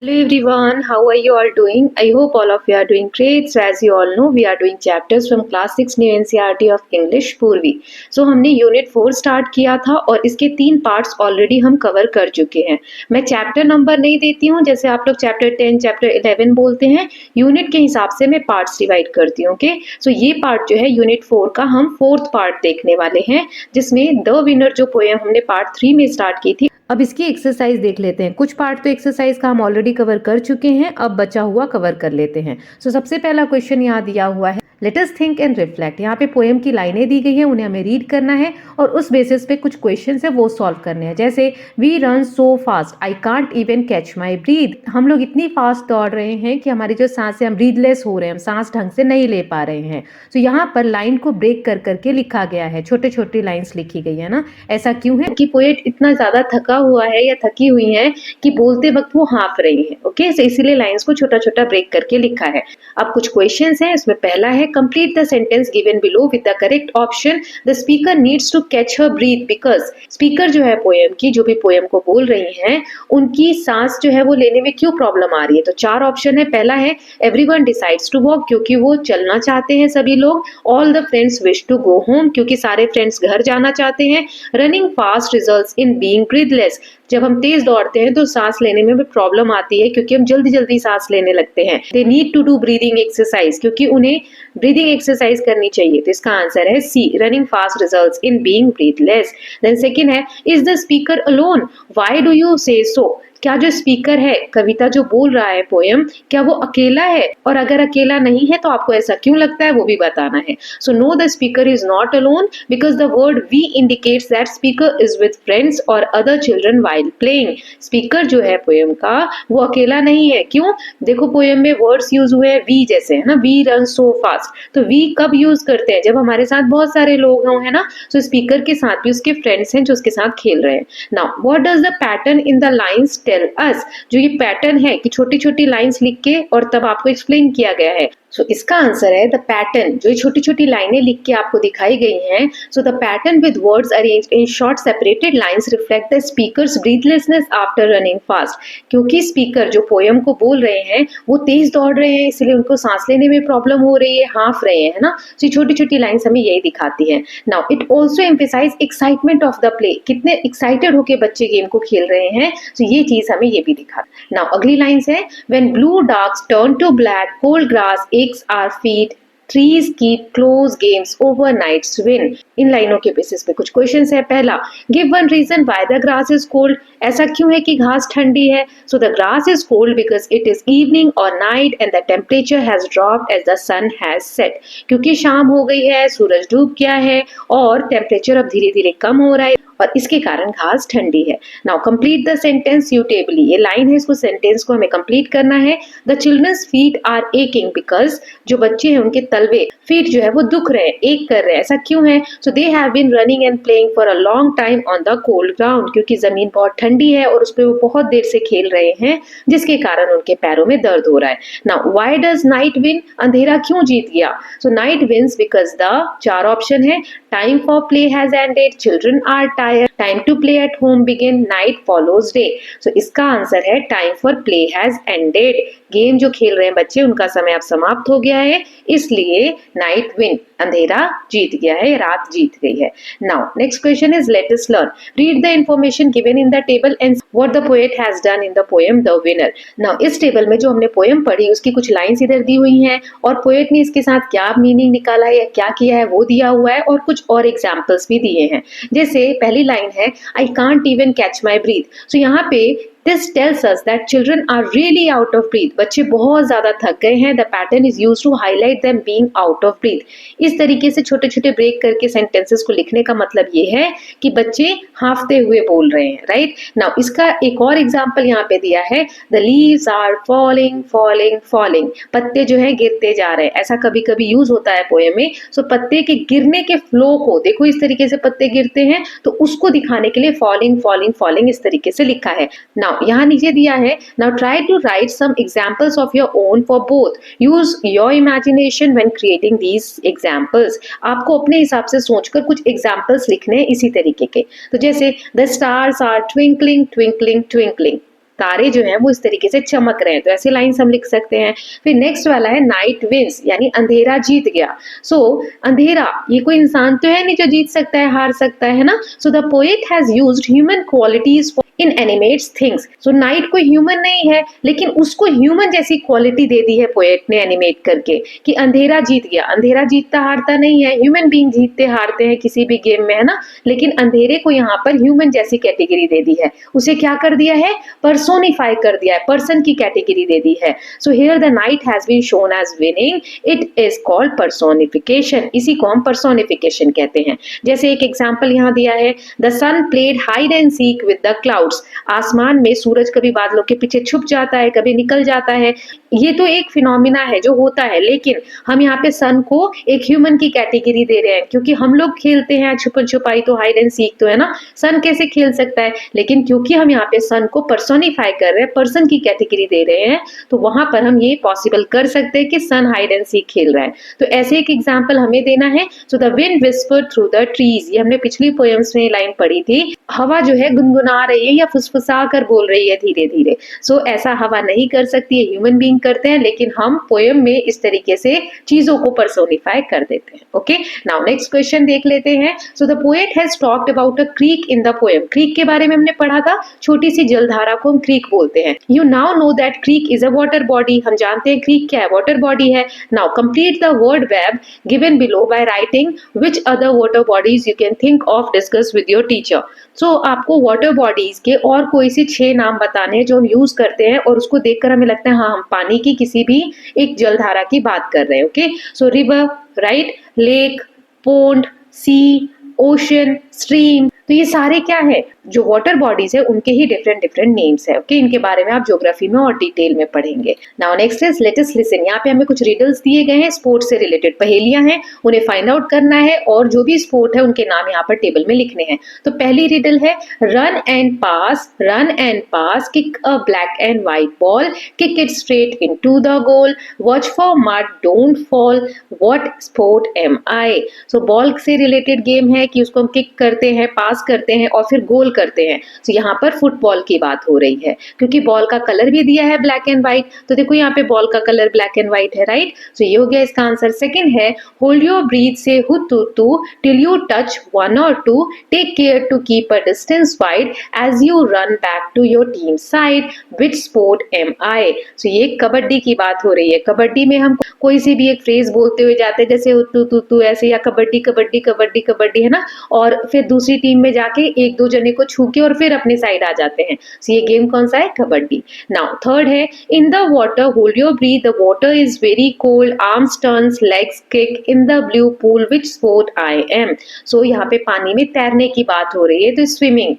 Hello everyone, how are you all doing? I hope all of you are doing great. So as you all know, we are doing chapters from class 6 new NCERT of English पूर्वी. So हमने unit 4 start किया था और इसके 3 parts already हम cover कर चुके हैं. मैं चैप्टर नंबर नहीं देती हूँ, जैसे आप लोग चैप्टर 10, चैप्टर 11 बोलते हैं, यूनिट के हिसाब से मैं पार्ट्स डिवाइड करती हूँ. ओके, सो ये पार्ट जो है यूनिट 4 का हम 4th पार्ट देखने वाले हैं, जिसमें द विनर जो पोएम हमने पार्ट 3 में स्टार्ट की थी. अब इसकी एक्सरसाइज देख लेते हैं. कुछ पार्ट तो एक्सरसाइज का हम ऑलरेडी कवर कर चुके हैं, अब बचा हुआ कवर कर लेते हैं. सो सबसे पहला क्वेश्चन यहाँ दिया हुआ है, let us think and reflect. यहाँ पे पोएम की लाइनें दी गई हैं, उन्हें हमें रीड करना है और उस बेसिस पे कुछ क्वेश्चन है वो सॉल्व करने हैं. जैसे we run so fast I can't even catch my breath. हम लोग इतनी फास्ट दौड़ रहे हैं कि हमारी जो सांस है, हम ब्रीथलेस हो रहे हैं, हम सांस ढंग से नहीं ले पा रहे हैं. तो यहाँ पर लाइन को ब्रेक कर करके लिखा गया है, छोटे छोटी लाइन्स लिखी गई है ना. ऐसा क्यों है कि पोएट इतना ज्यादा थका हुआ है या थकी हुई है कि बोलते वक्त वो हाँफ रही है. ओके, सो इसीलिए लाइन्स को छोटा छोटा ब्रेक करके लिखा है. अब कुछ क्वेश्चंस हैं, इसमें पहला है complete the sentence given below with the correct option. The speaker needs to catch her breath because speaker जो है पोएम की, जो भी पोएम को बोल रही हैं, उनकी सांस जो है वो लेने में क्यों प्रॉब्लम आ रही है. तो 4 ऑप्शन है. पहला है एवरीवन डिसाइड्स टू वॉक, क्योंकि वो चलना चाहते हैं सभी लोग. All the friends wish to go home, क्योंकि सारे फ्रेंड्स घर जाना चाहते हैं. Running fast results in being breathless, जब हम तेज दौड़ते हैं तो सांस लेने में भी प्रॉब्लम आती है क्योंकि हम जल्दी जल्दी सांस लेने लगते हैं. They need to do breathing exercise, क्योंकि उन्हें ब्रीदिंग एक्सरसाइज करनी चाहिए. तो इसका आंसर है C, running fast results in being breathless. Then second है, is the speaker alone, why do you say so. क्या जो स्पीकर है, कविता जो बोल रहा है पोएम, क्या वो अकेला है, और अगर अकेला नहीं है तो आपको ऐसा क्यों लगता है वो भी बताना है. So no, the speaker is not alone because the word we indicates that speaker is with friends और other children while playing. Speaker जो है पोएम का वो अकेला नहीं है. क्यों? देखो पोएम में वर्ड्स यूज हुए हैं वी जैसे, है ना. वी रन सो फास्ट, तो वी कब यूज करते हैं? जब हमारे साथ बहुत सारे लोग हों, है ना. सो स्पीकर के साथ भी उसके फ्रेंड्स हैं जो उसके साथ खेल रहे हैं. Now what does the pattern in the lines tell us. जो ये पैटर्न है कि छोटी छोटी लाइन्स लिख के और तब आपको एक्सप्लेन किया गया है. सो इसका आंसर है द पैटर्न. जो छोटी छोटी लाइनें लिख के आपको दिखाई गई हैं, so the pattern with words arranged in short separated lines reflect the speakers breathlessness after running fast. क्योंकि स्पीकर जो पोएम को बोल रहे हैं वो तेज दौड़ रहे हैं, इसलिए उनको सांस लेने में प्रॉब्लम हो रही है, हाँफ रहे हैं, है ना. सो ये छोटी छोटी लाइन्स हमें यही दिखाती हैं. Now it also emphasise excitement of the play, कितने एक्साइटेड होके बच्चे गेम को खेल रहे हैं. सो ये चीज हमें ये भी दिखा. नाउ अगली लाइन्स है, when blue darks turn to black, cold grass aches our feet, trees keep close games over night's wind. इन लाइनों के बेसिस पे कुछ क्वेश्चंस है. पहला, give one reason why the grass is cold. ऐसा क्यों है कि घास ठंडी है. So the grass is cold because it is evening और night and the temperature has dropped as the sun has set. क्योंकि शाम हो गई है, सूरज डूब गया है और टेम्परेचर अब धीरे धीरे कम हो रहा है और इसके कारण घास ठंडी है. Now complete the sentence suitably. ये लाइन है, इसको सेंटेंस को हमें कंप्लीट करना है. The children's feet are aching because, जो बच्चे हैं उनके तलवे, फीट जो है वो दुख रहे हैं, एक कर रहे हैं. ऐसा क्यों है? So they have been running and playing for a long time on the cold ground, क्योंकि जमीन बहुत ठंडी है और उस पर वो बहुत देर से खेल रहे हैं, जिसके कारण उनके पैरों में दर्द हो रहा है. Now why does night win, अंधेरा क्यों जीत गया. So night wins because the, 4 option है. Time for play has ended, children are tired, time to play at home begin, night follows day. So इसका आंसर है time for play has ended. Game जो खेल रहे हैं बच्चे, उनका समय अब समाप्त हो गया है, इसलिए नाइट विन, अंधेरा जीत गया है, रात जीत गई है. Now next question is let us learn. Read the information given in the table and what the poet has done in the poem the winner. Now इस टेबल में जो हमने पोएम पढ़ी उसकी कुछ लाइंस इधर दी हुई हैं और पोएट ने इसके साथ क्या मीनिंग निकाला है या क्या किया है वो दिया हुआ है, और कुछ और एग्जाम्पल्स भी दिए हैं. जैसे पहली लाइन है, I can't even catch my breath. So यहाँ पे This tells us that children are really out of breath. बच्चे बहुत ज्यादा थक गए हैं. The pattern is used to highlight them being out of breath. इस तरीके से छोटे छोटे ब्रेक करके सेंटेंसेस को लिखने का मतलब ये है कि बच्चे हाफते हुए बोल रहे हैं. राइट नाउ इसका एक और एग्जाम्पल यहाँ पे दिया है, The leaves are falling, falling, falling. पत्ते जो है गिरते जा रहे हैं. ऐसा कभी कभी यूज होता है पोएम में. सो पत्ते के गिरने के फ्लो को देखो, इस तरीके से पत्ते गिरते हैं, तो उसको दिखाने के लिए falling, falling, falling इस तरीके से लिखा है. नाउ यहाँ नीचे दिया है, now try to write some examples of your own for both. Use your imagination when creating these examples. आपको अपने हिसाब से सोचकर कुछ एग्जाम्पल्स लिखने हैं इसी तरीके के. तो जैसे the stars are twinkling twinkling twinkling, तारे जो हैं वो इस तरीके से चमक रहे हैं, तो ऐसे लाइन्स हम लिख सकते हैं। फिर नेक्स्ट वाला है नाइट विंस, यानी अंधेरा जीत गया। सो अंधेरा, ये कोई इंसान तो है नहीं जो जीत सकता है, हार सकता है ना। So the poet has used human qualities in animates things. So night कोई ह्यूमन नहीं है, लेकिन उसको ह्यूमन जैसी क्वालिटी दे दी है पोएट ने एनिमेट करके कि अंधेरा जीत गया। अंधेरा जीतता हारता नहीं है, ह्यूमन बीइंग जीतते हारते हैं किसी भी गेम में, है ना, लेकिन अंधेरे को यहाँ पर ह्यूमन जैसी कैटेगरी दे दी है। उसे क्या कर दिया है, पर्सोनिफाई कर दिया है, पर्सन की कैटेगरी दे दी है। So here the night has been shown as winning, it is called personification. इसी को हम पर्सोनिफिकेशन कहते हैं। जैसे एक एग्जांपल यहाँ दिया है, the sun played hide and seek with the clouds. आसमान में सूरज कभी बादलों के पीछे छुप जाता है, कभी निकल जाता है। ये तो एक फिनोमिना है जो होता है, लेकिन हम यहाँ पे सन को एक ह्यूमन की कैटेगरी दे रहे हैं, क्योंकि हम लोग खेलते हैं छुपन छुपाई, तो हाइड एंड सीक तो है ना, सन कैसे खेल सकता है। लेकिन क्योंकि हम यहाँ पे सन को पर्सोनिफाई कर रहे हैं, पर्सन की कैटेगरी दे रहे हैं, तो वहां पर हम ये पॉसिबल कर सकते हैं कि सन हाइड एंड सीक खेल रहा है। तो ऐसे एक एग्जाम्पल हमें देना है। So the wind whispered through the trees, ये हमने पिछली पोएम्स में लाइन पढ़ी थी। हवा जो है गुनगुना रही है या फुसफुसा कर बोल रही है धीरे धीरे। सो ऐसा हवा नहीं कर सकती है, ह्यूमन बीइंग करते हैं, लेकिन हम पोएम में इस तरीके से चीजों को पर्सोनिफाई कर देते हैं। ओके, नाउ नेक्स्ट क्वेश्चन देख लेते हैं। So the poet has talked about a creek in the poem. Creek के बारे में हमने पढ़ा था, छोटी सी जलधारा को हम क्रीक बोलते हैं। You now know that creek is a water body. हम जानते हैं क्रीक क्या है, वाटर बॉडी है। Now complete the word web given below by writing which other water bodies you can think of discuss with your teacher. So आपको water bodies के और कोई सी 6 नाम बताने हैं जो हम यूज करते हैं, और उसको देखकर हमें लगता है हाँ हम पानी की किसी भी एक जलधारा की बात कर रहे हैं। Okay, so river, right, lake, pond, sea, ocean, stream, तो ये सारे क्या है, जो वाटर बॉडीज है उनके ही डिफरेंट डिफरेंट नेम्स है। ओके, इनके बारे में आप ज्योग्राफी में और डिटेल में पढ़ेंगे। Now next is let us listen. यहाँ पे हमें कुछ रिडल्स दिए गए हैं, स्पोर्ट्स से रिलेटेड पहेलियां हैं, उन्हें फाइंड आउट करना है, और जो भी स्पोर्ट है उनके नाम यहाँ पर टेबल में लिखने हैं। तो पहली रिडल है, run and pass, kick a black and white ball, kick it straight into the goal, watch for mud, don't fall, what sport am I. So ball से रिलेटेड गेम है कि उसको हम किक करते हैं, पास करते हैं और फिर गोल करते हैं। तो यहाँ पर फुटबॉल की बात हो रही है, क्योंकि बॉल का कलर भी दिया है ब्लैक एंड व्हाइट। तो देखो यहाँ पे बॉल का कलर ब्लैक एंड व्हाइट है, राइट। सो ये हो गया इसका आंसर। सेकंड है, hold your breath say who too till you touch 1 or 2, take care to keep a distance wide as you run back to your team side, which sport am I. So ये कबड्डी की बात हो रही है। कबड्डी में हम कोई सी भी एक फ्रेज बोलते हुए जाते हैं, जैसे तू ऐसे, या कबड्डी कबड्डी कबड्डी कबड्डी, है ना, और फिर दूसरी टीम में जाके एक दो जने को छू के और फिर अपने साइड आ जाते हैं। सो ये गेम कौन सा है, कबड्डी। नाउ थर्ड है, in the water hold your breath, the water is very cold, arms turns, legs kick, in the blue pool, which sport I am. So यहाँ पे पानी में तैरने की बात हो रही है, तो स्विमिंग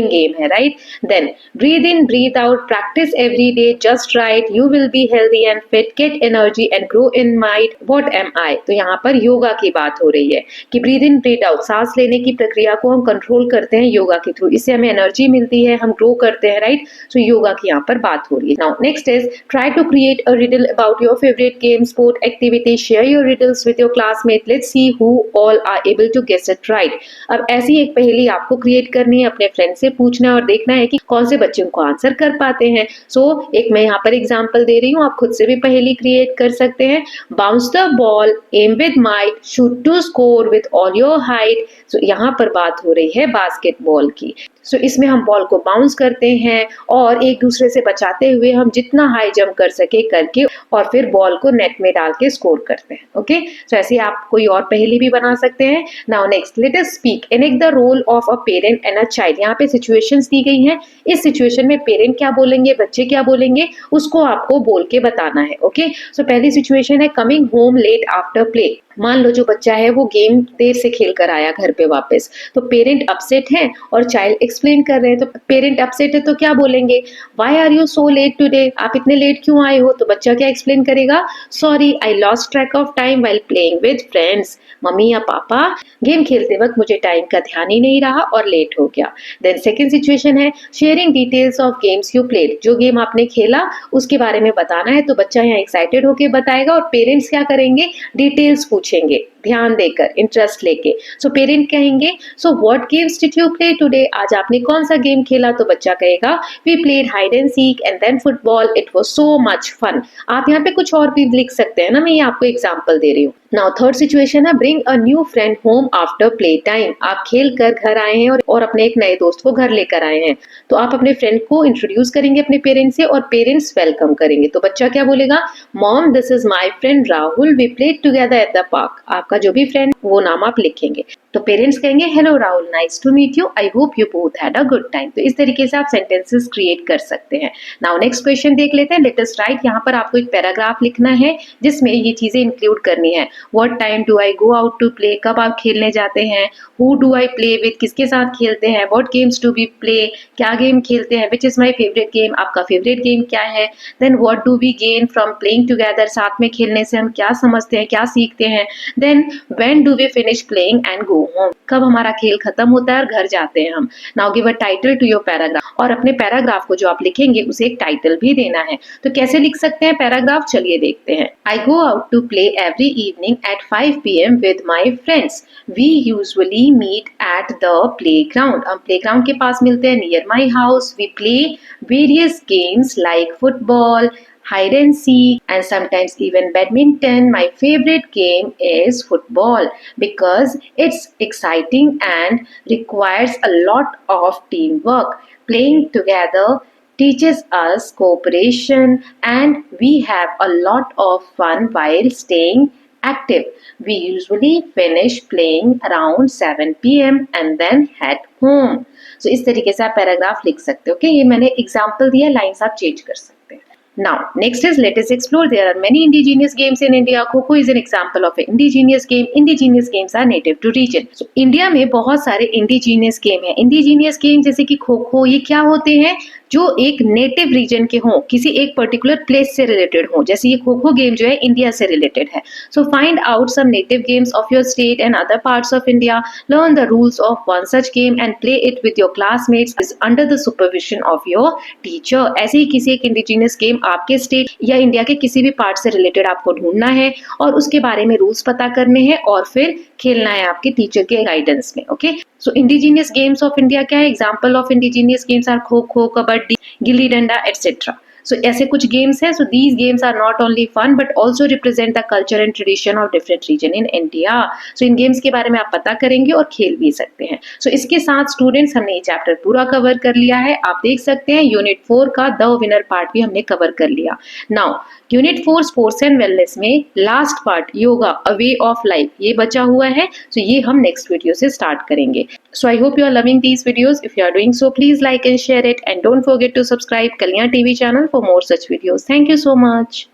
गेम है, right. Then breathe in breathe out, practise every day just right, you will be healthy and fit, get energy and grow in might, what am I. तो यहाँ पर योगा की बात हो रही है कि ब्रीथ इन ब्रीथ आउट, सांस लेने की प्रक्रिया को हम कंट्रोल करते हैं योगा के थ्रू, इससे हमें एनर्जी मिलती है, हम ग्रो करते हैं, राइट। सो योगा की यहाँ पर बात हो रही है। Now next is, try to create a riddle about your favourite game, sport, activity, share your riddles with your classmate, let's see who all are able to guess it right. अब ऐसी एक पहेली आपको क्रिएट करनी है, अपने friend से पूछना है और देखना है कि कौन से बच्चे उनको आंसर कर पाते हैं। सो एक मैं यहाँ पर एग्जांपल दे रही हूँ, आप खुद से भी पहेली क्रिएट कर सकते हैं। Bounce the ball, aim with might, shoot to score with all your height. So यहाँ पर बात हो रही है बास्केटबॉल की। सो इसमें हम बॉल को बाउंस करते हैं और एक दूसरे से बचाते हुए हम जितना हाई जंप कर सके करके और फिर बॉल को नेट में डाल के स्कोर करते हैं। ओके, सो ऐसे आप कोई और पहेली भी बना सकते हैं। Now next, let us speak, enact the role of a parent and a child. यहाँ पे सिचुएशंस दी गई हैं, इस सिचुएशन में पेरेंट क्या बोलेंगे, बच्चे क्या बोलेंगे, उसको आपको बोल के बताना है। ओके, सो पहली सिचुएशन है, coming home late after play. मान लो जो बच्चा है वो गेम देर से खेल कर आया घर पे वापस, तो पेरेंट अपसेट है और चाइल्ड एक्सप्लेन कर रहे हैं। तो पेरेंट अपसेट है तो क्या बोलेंगे, why are you so late today, आप इतने लेट क्यों आए हो। तो बच्चा क्या एक्सप्लेन करेगा, sorry I lost track of time while playing with friends. Mummy या पापा, गेम खेलते वक्त मुझे टाइम का ध्यान ही नहीं रहा और लेट हो गया। देन सेकंड सिचुएशन है, sharing details of games you played. जो गेम आपने खेला उसके बारे में बताना है, तो बच्चा यहाँ एक्साइटेड होकर बताएगा और पेरेंट्स क्या करेंगे, डिटेल्स पूछेंगे ध्यान देकर, इंटरेस्ट लेके। सो पेरेंट कहेंगे, so what games did you play today, आज आपने कौन सा गेम खेला, तो बच्चा कहेगा we played hide and seek and then football, it was so much fun. आप यहाँ पे कुछ और भी लिख सकते हैं ना, मैं ये आपको एग्जांपल दे रही हूँ। नाउ थर्ड सिचुएशन है bring a new friend home after play time. आप खेल कर घर आए हैं और अपने एक नए दोस्त को घर लेकर आए हैं, तो आप अपने फ्रेंड को इंट्रोड्यूस करेंगे अपने पेरेंट्स से और पेरेंट्स वेलकम करेंगे। तो बच्चा क्या बोलेगा, mom this is my friend Rahul, we played together at the park. आपका जो भी फ्रेंड वो नाम आप लिखेंगे। तो पेरेंट्स कहेंगे hello Rahul, nice to meet you, I hope you both had a good time. तो इस तरीके से आप सेंटेंसेस क्रिएट कर सकते हैं। नाउ नेक्स्ट क्वेश्चन देख लेते हैं। लेट अस राइट, यहाँ पर आपको एक पैराग्राफ लिखना है जिसमें ये चीजें इंक्लूड करनी है। What time do I go out to play, कब आप खेलने जाते हैं। Who do I play with, किसके साथ खेलते हैं। What games do we play, क्या गेम खेलते हैं। Which is my favourite game, आपका फेवरेट गेम क्या है। Then what do we gain from playing together, साथ में खेलने से हम क्या समझते हैं, क्या सीखते हैं। Then when do we finish playing and go home, कब हमारा खेल खत्म होता है और घर जाते हैं हम। Now give a title to your paragraph, और अपने पैराग्राफ को जो आप लिखेंगे उसे एक टाइटल भी देना है। तो कैसे लिख सकते हैं पैराग्राफ, चलिए देखते हैं। I go out to play every evening at 5 PM with my friends, we usually meet at the playground. हम प्लेग्राउंड के पास मिलते हैं near my house. We play various games like football, hide and seek, and sometimes even badminton. My favorite game is football because it's exciting and requires a lot of teamwork. Playing together teaches us cooperation and we have a lot of fun while staying active. We usually finish playing around 7 PM and then head home. So इस तरीके से आप paragraph लिख सकते हो। Okay, ये मैंने example दिया, लाइन्स आप चेंज कर सकते हैं। Now, next is let us explore. There are many indigenous games in India. Kho-Kho is an example of an indigenous game. Indigenous games are native to region. So, India में बहुत सारे indigenous game हैं. Indigenous game जैसे कि खो-खो, ये क्या होते हैं, जो एक नेटिव रीजन के हों, किसी एक पर्टिकुलर प्लेस से रिलेटेड हों। जैसे ये खो-खो गेम जो है इंडिया से रिलेटेड है। So find out some native games of your state and other parts of India, learn the rules of one such game and play it with your classmates under the supervision of your teacher. ऐसे ही किसी एक indigenous game आपके state या India के किसी भी part से रिलेटेड आपको ढूंढना है और उसके बारे में रूल्स पता करने हैं और फिर खेलना है आपके टीचर के गाइडेंस में। Okay, so indigenous games of India क्या है, example of indigenous games are kho kho, kabaddi, gilli danda etcetera. So ऐसे कुछ गेम्स हैं। So these games are not only fun but also represent the culture and tradition of different region in India. So in games के बारे में आप पता करेंगे और खेल भी सकते हैं। So इसके साथ स्टूडेंट्स हमने ये चैप्टर पूरा कवर कर लिया है। आप देख सकते हैं यूनिट 4 का द विनर पार्ट भी हमने कवर कर लिया। Now unit 4 sports and wellness में last part yoga a way of life ये बचा हुआ है। So ये हम नेक्स्ट वीडियो से स्टार्ट करेंगे। So I hope you are loving these videos. If you are doing so, please like and share it and don't forget to subscribe Kalyan TV channel for more such videos. Thank you so much.